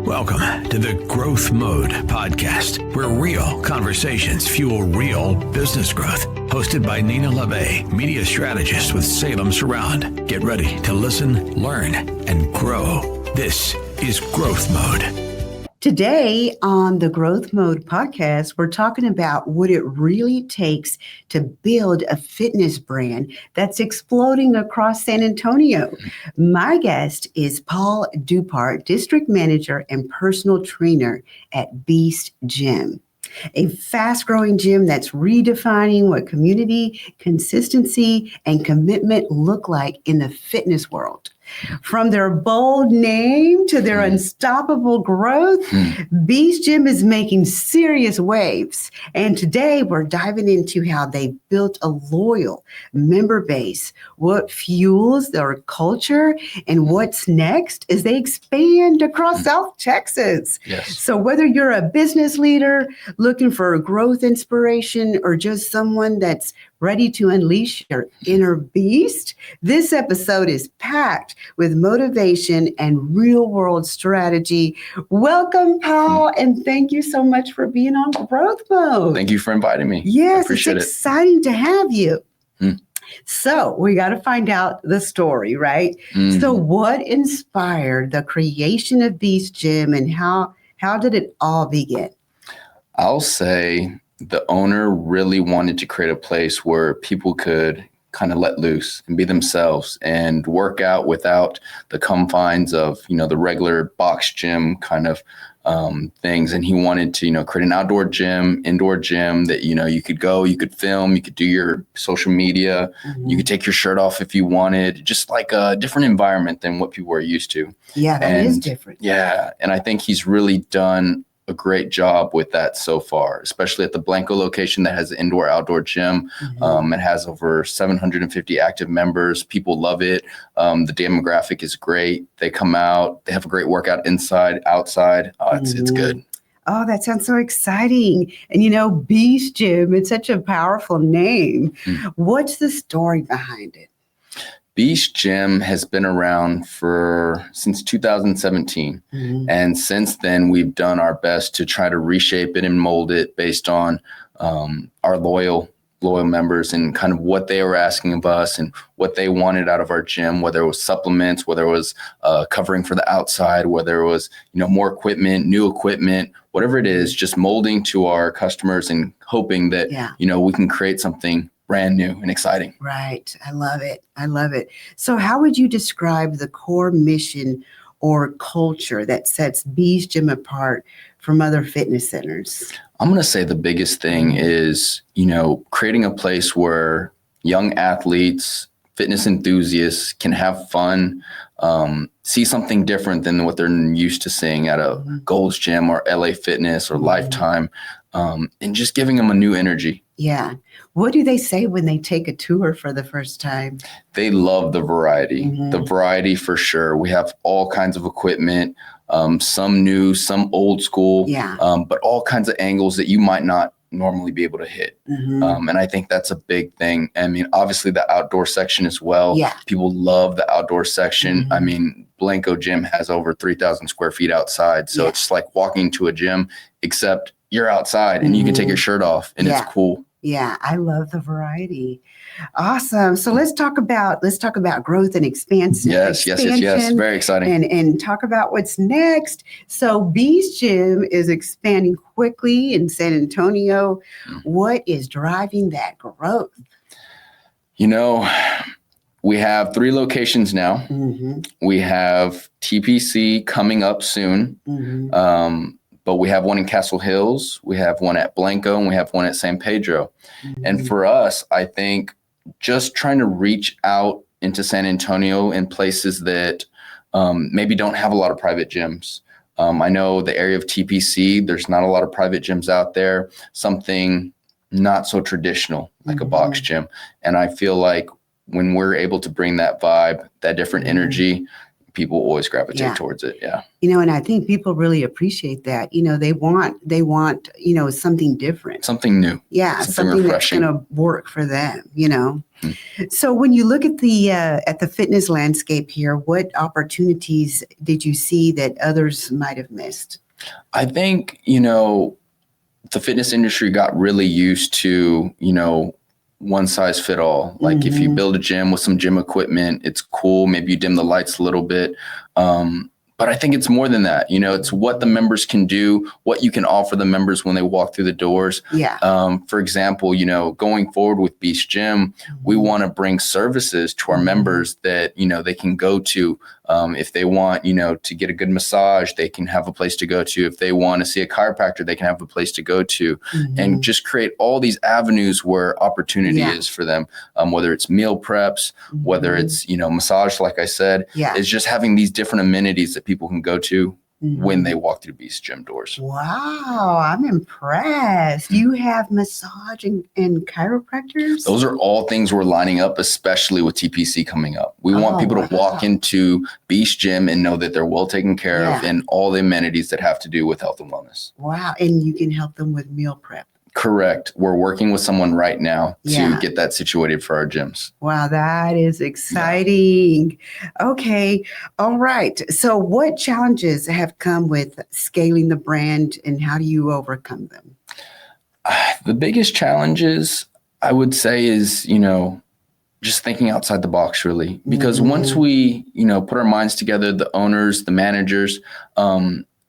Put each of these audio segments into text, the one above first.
Welcome to the Growth Mode podcast, where real conversations fuel real business growth. Hosted by Nina Labbe, media strategist with Salem Surround. Get ready to listen, learn, and grow. This is Growth Mode. Today on the Growth Mode podcast, we're talking about what it really takes to build a fitness brand that's exploding across San Antonio. My guest is Paul Dupart, district manager and personal trainer at Beast Gym, a fast-growing gym that's redefining what community, consistency, and commitment look like in the fitness world. From their bold name to their unstoppable growth, Beast Gym is making serious waves. And today we're diving into how they built a loyal member base, what fuels their culture, and what's next as they expand across South Texas. Yes. So whether you're a business leader looking for growth inspiration or just someone that's ready to unleash your inner beast, this episode is packed with motivation and real-world strategy. Welcome, Paul, and thank you so much for being on Growth Mode. Thank you for inviting me. Yes, it's exciting to have you. Mm. So we got to find out the story, right? So what inspired the creation of Beast Gym, and how did it all begin? I'll say the owner really wanted to create a place where people could kind of let loose and be themselves and work out without the confines of, the regular box gym kind of things. And he wanted to, create an outdoor gym, indoor gym that, you could go, you could film, you could do your social media, you could take your shirt off if you wanted, just like a different environment than what people are used to. Yeah, that is different. Yeah. And I think he's really done a great job with that so far, especially at the Blanco location that has an indoor-outdoor gym. It has over 750 active members. People love it. The demographic is great. They come out. They have a great workout inside, outside. It's good. Oh, that sounds so exciting. And Beast Gym, it's such a powerful name. What's the story behind it? Beast Gym has been around since 2017. And since then, we've done our best to try to reshape it and mold it based on our loyal members and kind of what they were asking of us and what they wanted out of our gym, whether it was supplements, whether it was covering for the outside, whether it was, more equipment, new equipment, whatever it is, just molding to our customers and hoping that, we can create something brand new and exciting. Right. I love it. So how would you describe the core mission or culture that sets Beast Gym apart from other fitness centers? I'm going to say the biggest thing is, creating a place where young athletes, fitness enthusiasts can have fun, see something different than what they're used to seeing at a Gold's Gym or LA Fitness or Lifetime, and just giving them a new energy. Yeah. What do they say when they take a tour for the first time? They love the variety. The variety for sure. We have all kinds of equipment, some new, some old school, but all kinds of angles that you might not normally be able to hit. And I think that's a big thing. I mean, obviously the outdoor section as well. Yeah. People love the outdoor section. I mean, Blanco Gym has over 3,000 square feet outside. So it's like walking to a gym, except you're outside and you can take your shirt off and it's cool. Yeah, I love the variety. Awesome. So let's talk about growth and expansion. Yes. Very exciting. And talk about what's next. So Beast Gym is expanding quickly in San Antonio. What is driving that growth? We have 3 locations now. We have TPC coming up soon. But we have one in Castle Hills, we have one at Blanco, and we have one at San Pedro. And for us, I think just trying to reach out into San Antonio in places that maybe don't have a lot of private gyms. I know the area of TPC, there's not a lot of private gyms out there, something not so traditional like a box gym. And I feel like when we're able to bring that vibe, that different energy, people always gravitate Yeah. towards it. Yeah. And I think people really appreciate that. They want, something different. Something new. Yeah, something refreshing. that's going to work for them, Mm-hmm. So when you look at the fitness landscape here, what opportunities did you see that others might have missed? I think, the fitness industry got really used to, one size fit all. Like if you build a gym with some gym equipment, it's cool. Maybe you dim the lights a little bit. But I think it's more than that. It's what the members can do, what you can offer the members when they walk through the doors. Yeah. For example, going forward with Beast Gym, we want to bring services to our members that, they can go to. If they want, to get a good massage, they can have a place to go to. If they want to see a chiropractor, they can have a place to go to, and just create all these avenues where opportunity is for them. Whether it's meal preps, whether it's, massage, like I said, it's just having these different amenities that people can go to when they walk through Beast Gym doors. Wow, I'm impressed. You have massage and chiropractors? Those are all things we're lining up, especially with TPC coming up. We want people to walk into Beast Gym and know that they're well taken care of, and all the amenities that have to do with health and wellness. Wow, and you can help them with meal prep. Correct. We're working with someone right now to get that situated for our gyms. Wow, that is exciting. Yeah. Okay. All right. So what challenges have come with scaling the brand, and how do you overcome them? The biggest challenges, I would say, is, just thinking outside the box, really. Because once we, put our minds together, the owners, the managers,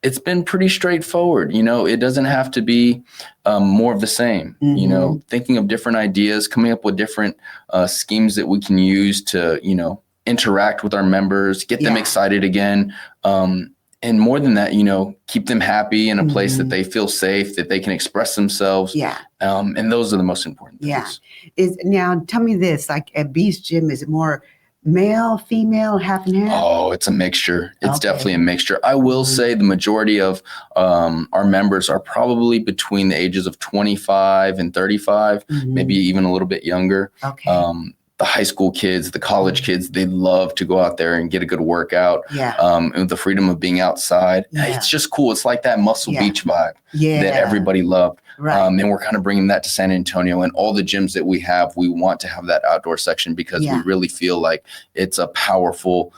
it's been pretty straightforward. It doesn't have to be more of the same, thinking of different ideas, coming up with different schemes that we can use to, interact with our members, get them excited again. And more than that, keep them happy in a place that they feel safe, that they can express themselves. Yeah. And those are the most important things. Yeah. Now tell me this, like at Beast Gym, is it more male, female, half and half? Oh, it's a mixture. It's definitely a mixture. I will say the majority of our members are probably between the ages of 25 and 35, maybe even a little bit younger. Okay. The high school kids, the college kids, they love to go out there and get a good workout. Yeah. And with the freedom of being outside. Yeah. It's just cool. It's like that Muscle Beach vibe that everybody loved. Right. And we're kind of bringing that to San Antonio, and all the gyms that we have, we want to have that outdoor section because we really feel like it's a powerful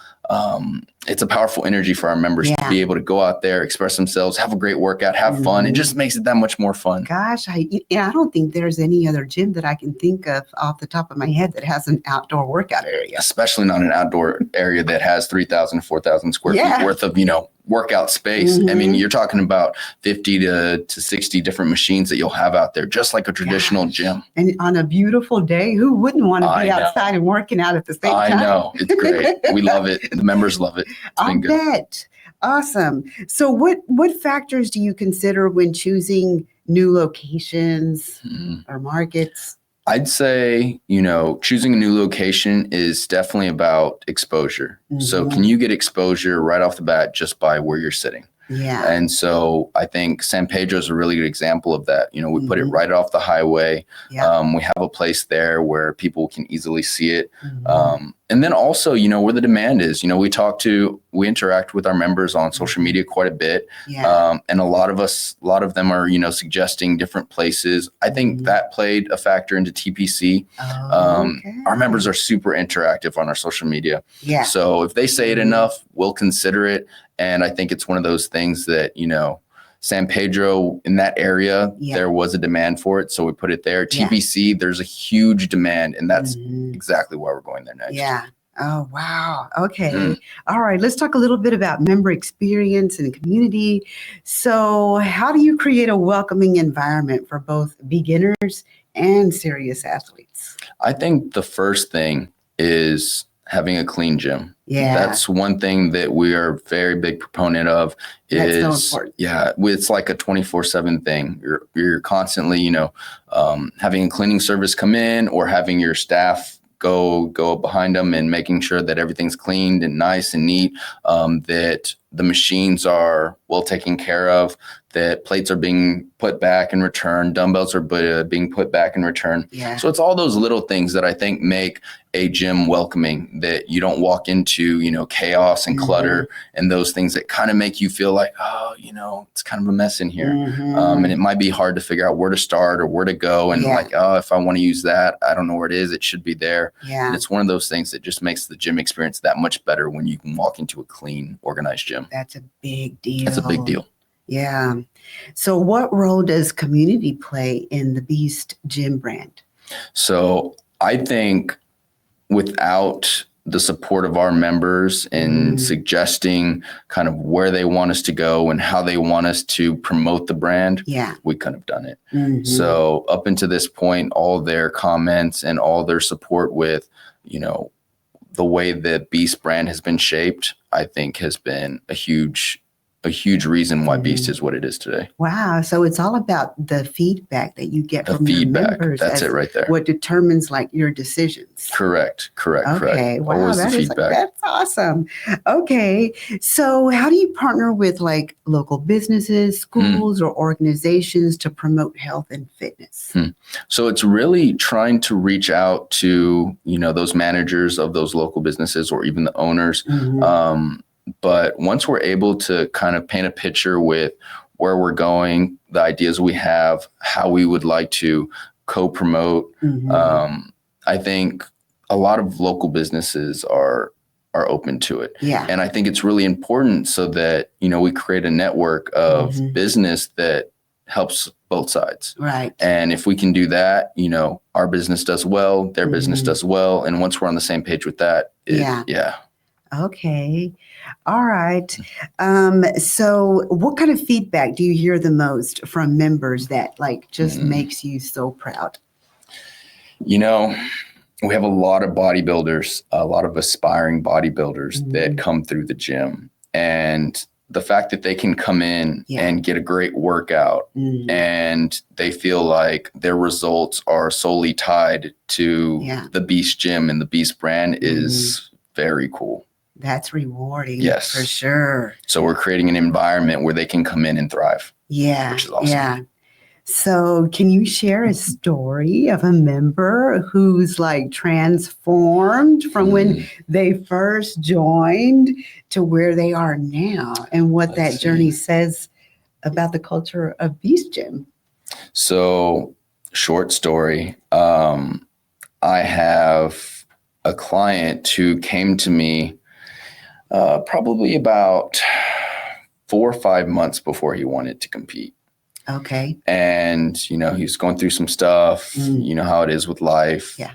energy for our members to be able to go out there, express themselves, have a great workout, have fun. It just makes it that much more fun. Gosh, I don't think there's any other gym that I can think of off the top of my head that has an outdoor workout area. Especially not an outdoor area that has 3,000 to 4,000 square feet worth of, workout space. I mean, you're talking about 50 to 60 different machines that you'll have out there, just like a traditional gym. And on a beautiful day, who wouldn't want to be outside and working out at the same time? I know. It's great. We love it. The members love it. I bet. Awesome. So what factors do you consider when choosing new locations or markets? I'd say, choosing a new location is definitely about exposure. So can you get exposure right off the bat just by where you're sitting? Yeah. And so I think San Pedro is a really good example of that. We put it right off the highway. Yeah. We have a place there where people can easily see it. And then also, where the demand is. We interact with our members on social media quite a bit. Yeah. And a lot of them are, suggesting different places. I think that played a factor into TPC. Our members are super interactive on our social media. Yeah. So if they say it enough, we'll consider it. And I think it's one of those things that, San Pedro, in that area, there was a demand for it. So we put it there. TPC, there's a huge demand. And that's exactly why we're going there next. Yeah. Oh, wow. Okay. All right. Let's talk a little bit about member experience and community. So how do you create a welcoming environment for both beginners and serious athletes? I think the first thing is having a clean gym. Yeah. That's one thing that we are very big proponent of. That's so important. Yeah. It's like a 24/7 thing. You're constantly, having a cleaning service come in or having your staff go behind them and making sure that everything's cleaned and nice and neat, that the machines are well taken care of, that plates are being put back and returned, dumbbells are being put back and returned. Yeah. So it's all those little things that I think make a gym welcoming, that you don't walk into, chaos and clutter and those things that kind of make you feel like, oh, it's kind of a mess in here. And it might be hard to figure out where to start or where to go. And like, oh, if I want to use that, I don't know where it is. It should be there. Yeah. And it's one of those things that just makes the gym experience that much better when you can walk into a clean, organized gym. That's a big deal. That's a big deal. Yeah. So what role does community play in the Beast Gym brand? So I think without the support of our members in suggesting kind of where they want us to go and how they want us to promote the brand, we couldn't have done it. So up until this point, all their comments and all their support with, the way the Beast brand has been shaped, I think has been a huge reason why Beast is what it is today. Wow. So it's all about the feedback that you get from your members. That's it right there. What determines your decisions. Correct. Okay. Wow. Always the feedback. That's awesome. Okay. So how do you partner with local businesses, schools, or organizations to promote health and fitness? So it's really trying to reach out to, those managers of those local businesses or even the owners. But once we're able to kind of paint a picture with where we're going, the ideas we have, how we would like to co-promote, I think a lot of local businesses are open to it. Yeah. And I think it's really important so that, we create a network of business that helps both sides. Right. And if we can do that, our business does well, their business does well. And once we're on the same page with that, Okay. All right. So what kind of feedback do you hear the most from members that just makes you so proud? We have a lot of bodybuilders, a lot of aspiring bodybuilders that come through the gym. And the fact that they can come in and get a great workout and they feel like their results are solely tied to the Beast Gym and the Beast brand is very cool. That's rewarding. Yes. For sure. So we're creating an environment where they can come in and thrive. Yeah. Which is awesome. Yeah. So can you share a story of a member who's transformed from when they first joined to where they are now and what that journey says about the culture of Beast Gym? So short story. I have a client who came to me probably about 4 or 5 months before he wanted to compete. Okay. And, he's going through some stuff, you know how it is with life. Yeah.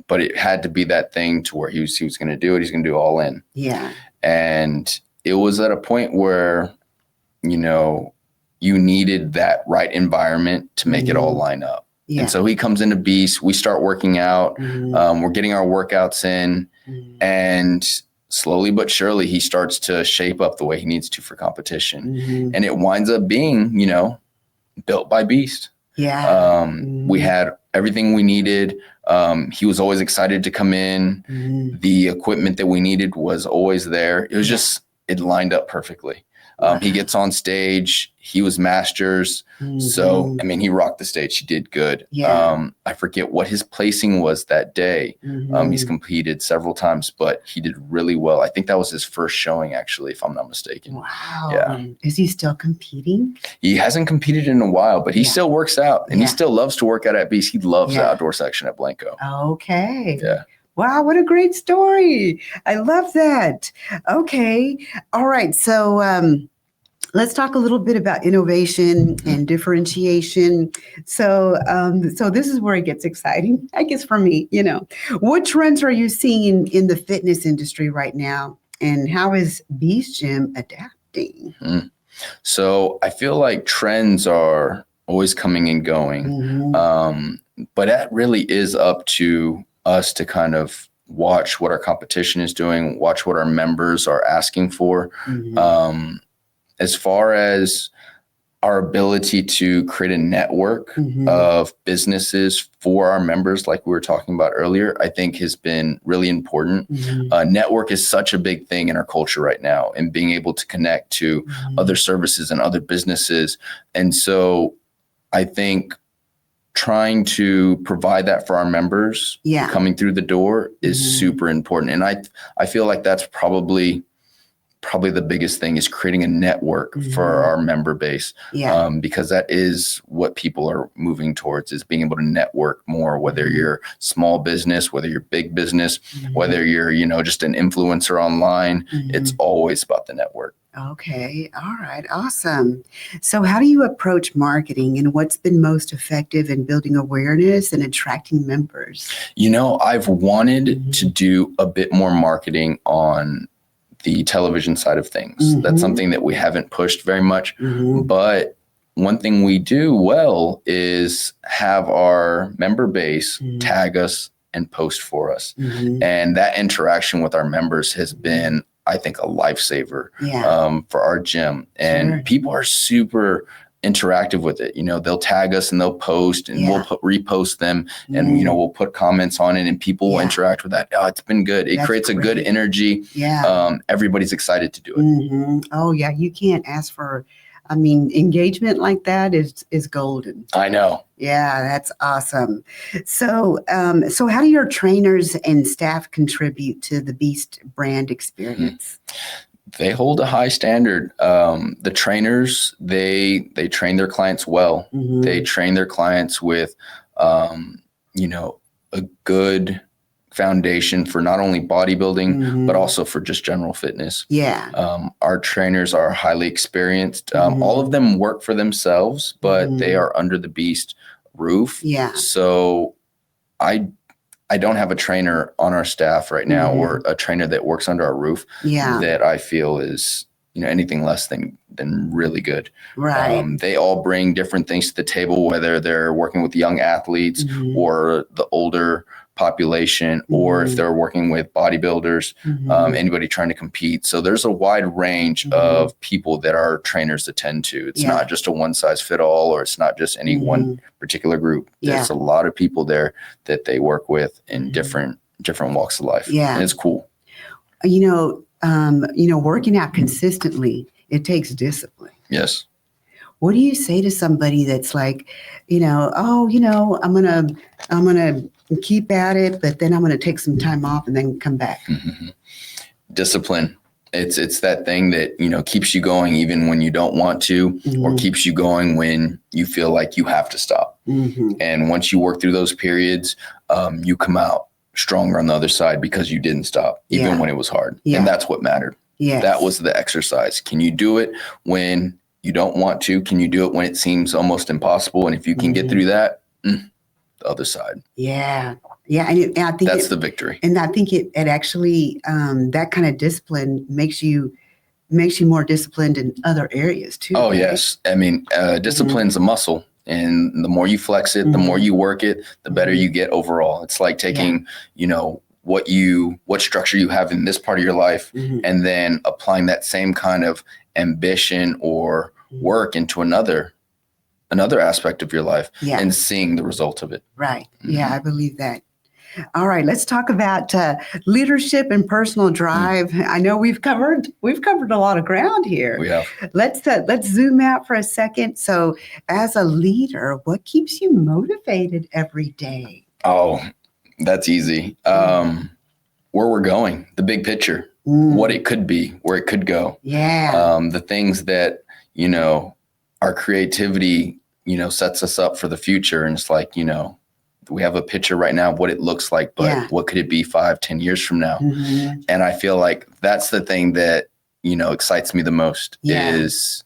But it had to be that thing to where he was going to do it. He's going to do it all in. Yeah. And it was at a point where, you needed that right environment to make it all line up. Yeah. And so he comes into Beast, we start working out, we're getting our workouts in, and slowly but surely he starts to shape up the way he needs to for competition. And it winds up being, built by Beast. Yeah. We had everything we needed. He was always excited to come in. The equipment that we needed was always there. It was just, it lined up perfectly. He gets on stage. He was Masters. So, he rocked the stage. He did good. Yeah. I forget what his placing was that day. He's competed several times, but he did really well. I think that was his first showing, actually, if I'm not mistaken. Wow. Yeah. Is he still competing? He hasn't competed in a while, but he still works out, and he still loves to work out at Beast. He loves the outdoor section at Blanco. Okay. Yeah. Wow, what a great story. I love that. Okay. All right. So let's talk a little bit about innovation and differentiation. So so this is where it gets exciting, I guess, for me. What trends are you seeing in the fitness industry right now? And how is Beast Gym adapting? So I feel like trends are always coming and going. But that really is up to us to kind of watch what our competition is doing, watch what our members are asking for. As far as our ability to create a network of businesses for our members, like we were talking about earlier, I think has been really important. Network is such a big thing in our culture right now, and being able to connect to other services and other businesses. And so I think trying to provide that for our members coming through the door is super important. And I feel like that's probably the biggest thing, is creating a network for our member base, because that is what people are moving towards, is being able to network more, whether you're small business, whether you're big business, whether you're, just an influencer online, it's always about the network. Okay. All right. Awesome. So how do you approach marketing, and what's been most effective in building awareness and attracting members? I've wanted to do a bit more marketing on the television side of things. That's something that we haven't pushed very much, but one thing we do well is have our member base tag us and post for us. And that interaction with our members has been, I think, a lifesaver for our gym. And people are super interactive with it. They'll tag us and they'll post, and we'll repost them, and we'll put comments on it, and people will interact with that. Oh, it's been good. It creates a good energy. Everybody's excited to do it. Oh yeah, you can't ask for, engagement like that is golden. I know. Yeah, that's awesome. So how do your trainers and staff contribute to the Beast brand experience? They hold a high standard. The trainers, they train their clients well. They train their clients with, a good foundation for not only bodybuilding, but also for just general fitness. Our trainers are highly experienced. All of them work for themselves, but they are under the Beast roof. So I don't have a trainer on our staff right now, or a trainer that works under our roof that I feel is, anything less than really good. They all bring different things to the table, whether they're working with young athletes or the older population, or if they're working with bodybuilders, anybody trying to compete. So there's a wide range of people that our trainers attend to. It's not just a one size fit all, or it's not just any one particular group. There's a lot of people there that they work with in different walks of life. And it's cool. Working out consistently, it takes discipline. Yes. What do you say to somebody that's like, I'm gonna keep at it, but then I'm gonna take some time off and then come back? Discipline. It's that thing that, keeps you going even when you don't want to, or keeps you going when you feel like you have to stop. And once you work through those periods, you come out stronger on the other side, because you didn't stop even when it was hard. And that's what mattered. That was the exercise. Can you do it when you don't want to? Can you do it when it seems almost impossible? And if you can get through that, the other side. And I think that's the victory. And I think it actually, that kind of discipline makes you more disciplined in other areas too. Oh, right? Yes. Discipline's a muscle. And the more you flex it, the more you work it, the better you get overall. It's like taking, what structure you have in this part of your life, and then applying that same kind of ambition or work into another aspect of your life, and seeing the result of it. Right. Yeah, I believe that. All right, let's talk about leadership and personal drive. I know we've covered a lot of ground here. We have. Let's zoom out for a second. So, as a leader, what keeps you motivated every day? Oh, that's easy. Where we're going, the big picture, what it could be, where it could go. The things that, our creativity, sets us up for the future. And it's like, we have a picture right now of what it looks like, but what could it be 5-10 years from now? And I feel like that's the thing that, excites me the most is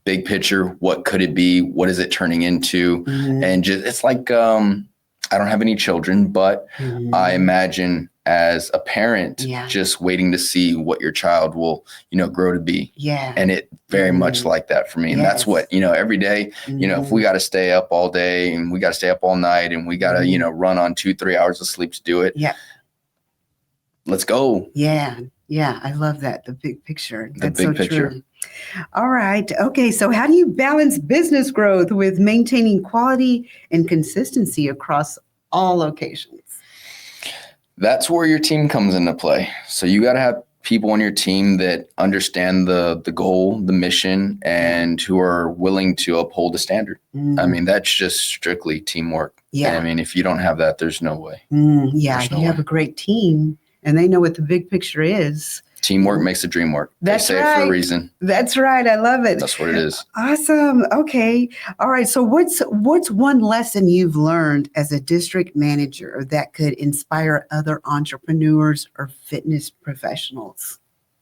big picture. What could it be? What is it turning into? And just, it's like, I don't have any children, but I imagine as a parent, just waiting to see what your child will, grow to be. And it very much like that for me. And that's what, every day, if we got to stay up all day and we got to stay up all night and we got to, run on 2-3 hours of sleep to do it. Let's go. Yeah, I love that. The big picture. The That's big so picture. true. All right. Okay. So how do you balance business growth with maintaining quality and consistency across all locations? That's where your team comes into play. So you got to have people on your team that understand the goal, the mission, and who are willing to uphold the standard. I mean, that's just strictly teamwork. Yeah. And I mean, if you don't have that, there's no way. Yeah. There's no You have way. a great team and they know what the big picture is. Teamwork makes the dream work. That's they say right. it for a reason. That's right. I love it. That's what it is. Awesome. Okay. All right. So what's one lesson you've learned as a district manager that could inspire other entrepreneurs or fitness professionals?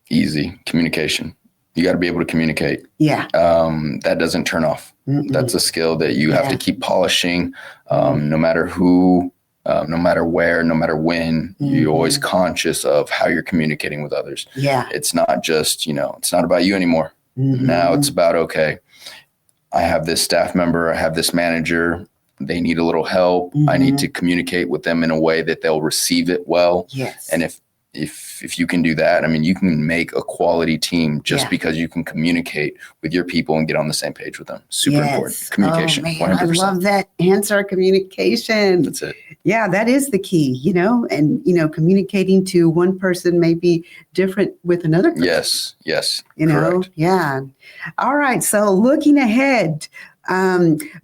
Easy. Communication. You got to be able to communicate. Yeah. That doesn't turn off. That's a skill that you have to keep polishing, no matter who, no matter where, no matter when. You're always conscious of how you're communicating with others. Yeah. It's not just, it's not about you anymore. Now it's about, okay, I have this staff member, I have this manager, they need a little help. I need to communicate with them in a way that they'll receive it well. Yes. And if you can do that, I mean, you can make a quality team just because you can communicate with your people and get on the same page with them. Super important. Communication. Oh, man, 100%. I love that answer. Communication. That's it. Yeah, that is the key, and, communicating to one person may be different with another person. Yes. Correct. Yeah. All right. So looking ahead,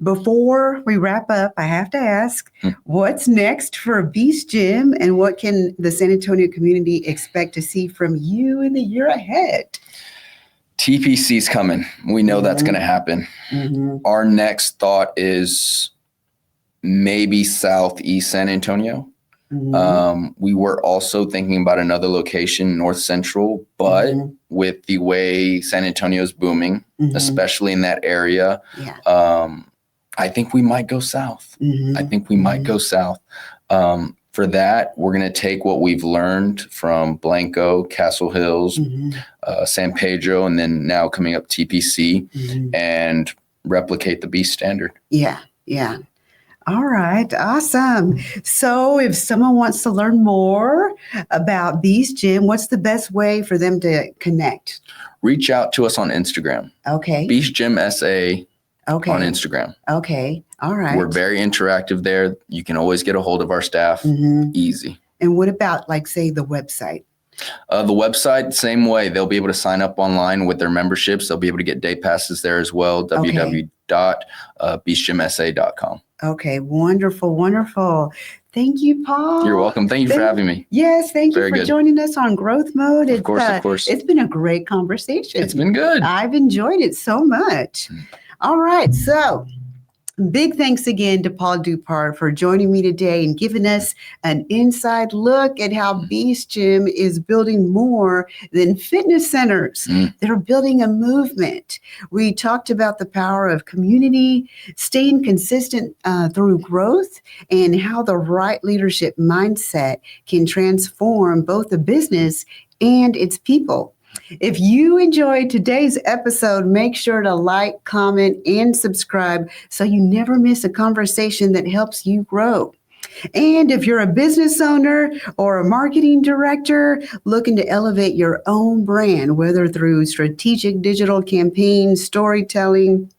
before we wrap up, I have to ask, what's next for Beast Gym and what can the San Antonio community expect to see from you in the year ahead? TPC's coming. We know that's going to happen. Our next thought is maybe Southeast San Antonio. We were also thinking about another location, North Central, but with the way San Antonio is booming, especially in that area, I think we might go south. I think we might go south. For that, we're going to take what we've learned from Blanco, Castle Hills, San Pedro, and then now coming up TPC and replicate the Beast standard. Yeah. All right. Awesome. So if someone wants to learn more about Beast Gym, what's the best way for them to connect? Reach out to us on Instagram. Okay. Beast Gym SA on Instagram. Okay. All right. We're very interactive there. You can always get a hold of our staff. Easy. And what about, say, the website? The website, same way. They'll be able to sign up online with their memberships. They'll be able to get day passes there as well. www.beastgymsa.com. Okay, wonderful. Thank you, Paul. You're welcome. Thank you for having me. Yes, thank you for good. Joining us on Growth Mode. Of course. It's been a great conversation. It's been good. I've enjoyed it so much. All right, so big thanks again to Paul Dupart for joining me today and giving us an inside look at how Beast Gym is building more than fitness centers. They're building a movement. We talked about the power of community, staying consistent through growth, and how the right leadership mindset can transform both the business and its people. If you enjoyed today's episode, make sure to like, comment, and subscribe so you never miss a conversation that helps you grow. And if you're a business owner or a marketing director looking to elevate your own brand, whether through strategic digital campaigns, storytelling,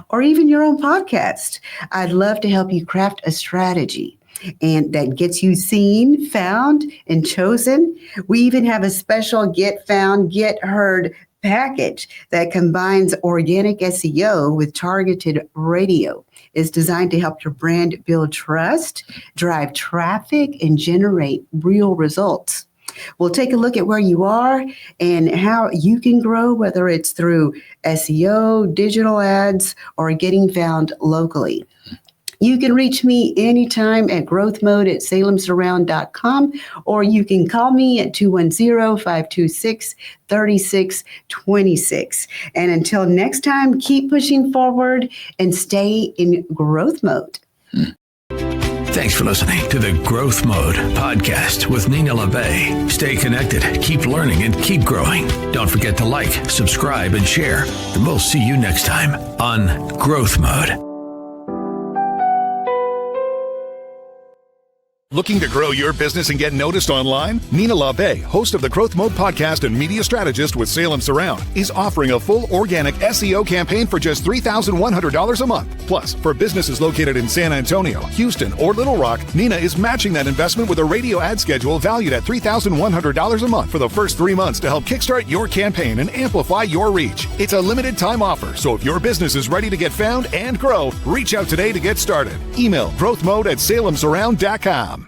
or even your own podcast, I'd love to help you craft a strategy and that gets you seen, found, and chosen. We even have a special Get Found, Get Heard package that combines organic SEO with targeted radio. It's designed to help your brand build trust, drive traffic, and generate real results. We'll take a look at where you are and how you can grow, whether it's through SEO, digital ads, or getting found locally. You can reach me anytime at growthmode@salemsurround.com, or you can call me at 210-526-3626. And until next time, keep pushing forward and stay in growth mode. Thanks for listening to the Growth Mode podcast with Nina Labbe. Stay connected, keep learning, and keep growing. Don't forget to like, subscribe, and share. And we'll see you next time on Growth Mode. Looking to grow your business and get noticed online? Nina Labbe, host of the Growth Mode podcast and media strategist with Salem Surround, is offering a full organic SEO campaign for just $3,100 a month. Plus, for businesses located in San Antonio, Houston, or Little Rock, Nina is matching that investment with a radio ad schedule valued at $3,100 a month for the first 3 months to help kickstart your campaign and amplify your reach. It's a limited time offer, so if your business is ready to get found and grow, reach out today to get started. Email growthmode@salemsurround.com.